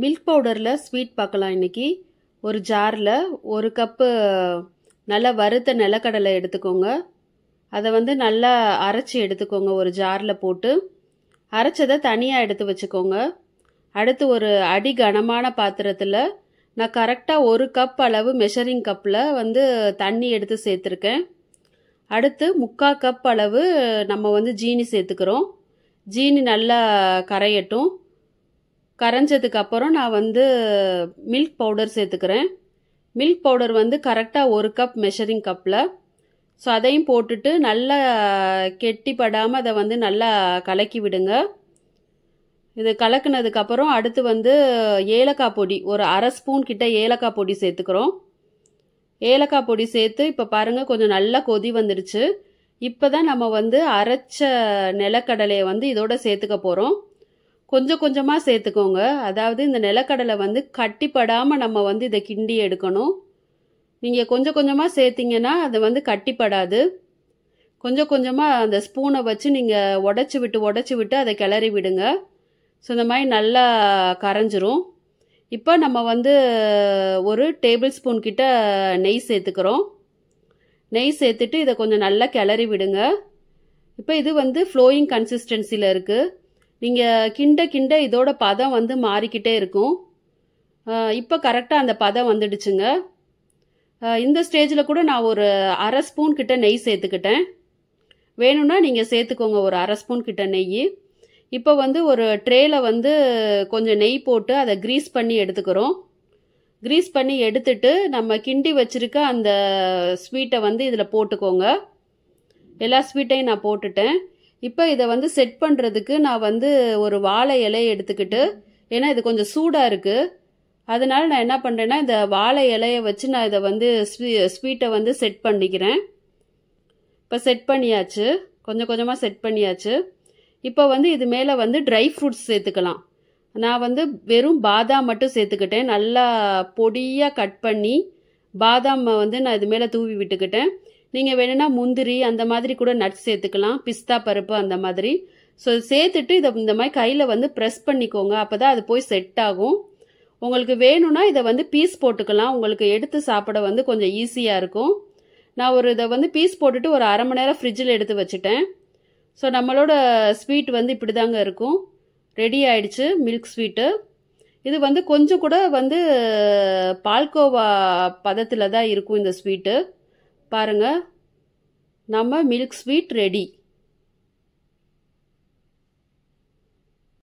Milk பவுடரில் sweet பார்க்கலாம் இன்னைக்கு. ஒரு ஜாரில் 1 கப்பு நல்லா வறுத்த நிலக்கடலை எடுத்துக்கோங்க. அதை நல்லா அரைச்சி எடுத்துக்கோங்க. ஒரு ஜாரில் போட்டு அரைச்சதை தனியாக எடுத்து வச்சுக்கோங்க. அடுத்து ஒரு அடி கனமான பாத்திரத்தில் நான் கரெக்டாக 1 கப் அளவு மெஷரிங் கப்பில் தண்ணி எடுத்து சேர்த்துருக்கேன். அடுத்து 3/4 கப் அளவு நம்ம ஜீனி சேர்த்துக்கிறோம். ஜீனி நல்லா கரையட்டும். கரைஞ்சதுக்கு அப்புறம் நான் மில்க் பவுடர் சேர்த்துக்கிறேன். மில்க் பவுடர் கரெக்டாக 1 கப் மெஷரிங் கப்பில். ஸோ அதையும் போட்டுட்டு நல்லா கெட்டிப்படாமல் அதை நல்லா கலக்கி விடுங்க. இது கலக்குனதுக்கப்புறம் அடுத்து ஏலக்காய் பொடி ஒரு 1/2 ஸ்பூன் கிட்ட ஏலக்காய் பொடி சேர்த்துக்கிறோம். ஏலக்காய் பொடி சேர்த்து இப்போ பாருங்கள் கொஞ்சம் நல்லா கொதி வந்துடுச்சு. இப்போ தான் நம்ம அரைச்ச நிலக்கடலையை இதோட சேர்த்துக்க போகிறோம். கொஞ்சம் கொஞ்சமாக சேர்த்துக்கோங்க. அதாவது இந்த நிலக்கடலை கட்டிப்படாமல் நம்ம இதை கிண்டி எடுக்கணும். நீங்கள் கொஞ்சம் கொஞ்சமாக சேர்த்திங்கன்னா அது கட்டிப்படாது. கொஞ்சம் கொஞ்சமாக அந்த ஸ்பூனை வச்சு நீங்கள் உடச்சி விட்டு அதை கிளறி விடுங்க. ஸோ இந்த மாதிரி நல்லா கரைஞ்சிரும். இப்போ நம்ம ஒரு டேபிள் ஸ்பூன் கிட்ட நெய் சேர்த்துக்கிறோம். நெய் சேர்த்துட்டு இதை கொஞ்சம் நல்லா கிளறி விடுங்க. இப்போ இது ஃப்ளோயிங் கன்சிஸ்டன்சியில் இருக்குது. நீங்கள் கிண்ட கிண்ட இதோட பதம் மாறிக்கிட்டே இருக்கும். இப்போ கரெக்டாக அந்த பதம் வந்துடுச்சுங்க. இந்த ஸ்டேஜில் கூட நான் ஒரு 1/2 ஸ்பூன் கிட்ட நெய் சேர்த்துக்கிட்டேன். வேணும்னா நீங்கள் சேர்த்துக்கோங்க ஒரு 1/2 ஸ்பூன் கிட்ட நெய். இப்போ ஒரு ட்ரேயில் கொஞ்சம் நெய் போட்டு அதை கிரீஸ் பண்ணி எடுத்துக்கிறோம். கிரீஸ் பண்ணி எடுத்துட்டு நம்ம கிண்டி வச்சிருக்க அந்த ஸ்வீட்டை இதில் போட்டுக்கோங்க. எல்லா ஸ்வீட்டையும் நான் போட்டுட்டேன். இப்போ இதை செட் பண்ணுறதுக்கு நான் ஒரு வாழை இலையை எடுத்துக்கிட்டு, ஏன்னா இது கொஞ்சம் சூடாக இருக்குது, அதனால நான் என்ன பண்ணுறேன்னா இந்த வாழை இலையை வச்சு நான் இதை ஸ்வீட்டை செட் பண்ணிக்கிறேன். இப்போ செட் பண்ணியாச்சு. கொஞ்சம் கொஞ்சமாக செட் பண்ணியாச்சு. இப்போ இது மேலே ட்ரை ஃப்ரூட்ஸ் சேர்த்துக்கலாம். நான் வெறும் பாதாம் மட்டும் சேர்த்துக்கிட்டேன். நல்லா பொடியாக கட் பண்ணி பாதாம் நான் இது மேலே தூவி விட்டுக்கிட்டேன். நீங்கள் வேணும்னா முந்திரி அந்த மாதிரி கூட நட்ஸ் சேர்த்துக்கலாம், பிஸ்தா பருப்பு அந்த மாதிரி. ஸோ சேர்த்துட்டு இதை இந்த மாதிரி கையில் ப்ரெஸ் பண்ணிக்கோங்க. அப்போ தான் அது போய் செட் ஆகும். உங்களுக்கு வேணும்னா இதை பீஸ் போட்டுக்கலாம். உங்களுக்கு எடுத்து சாப்பிட கொஞ்சம் ஈஸியாக இருக்கும். நான் இதை பீஸ் போட்டுட்டு ஒரு 1/2 மணி நேரம் ஃப்ரிட்ஜில் எடுத்து வச்சுட்டேன். ஸோ நம்மளோட ஸ்வீட் இப்படி தாங்க இருக்கும். ரெடி ஆயிடுச்சு மில்க் ஸ்வீட்டு. இது கொஞ்சம் கூட பால்கோவா பதத்தில் தான் இருக்கும் இந்த ஸ்வீட்டு. பாருங்க, நம்ம மில்க் ஸ்வீட் ரெடி.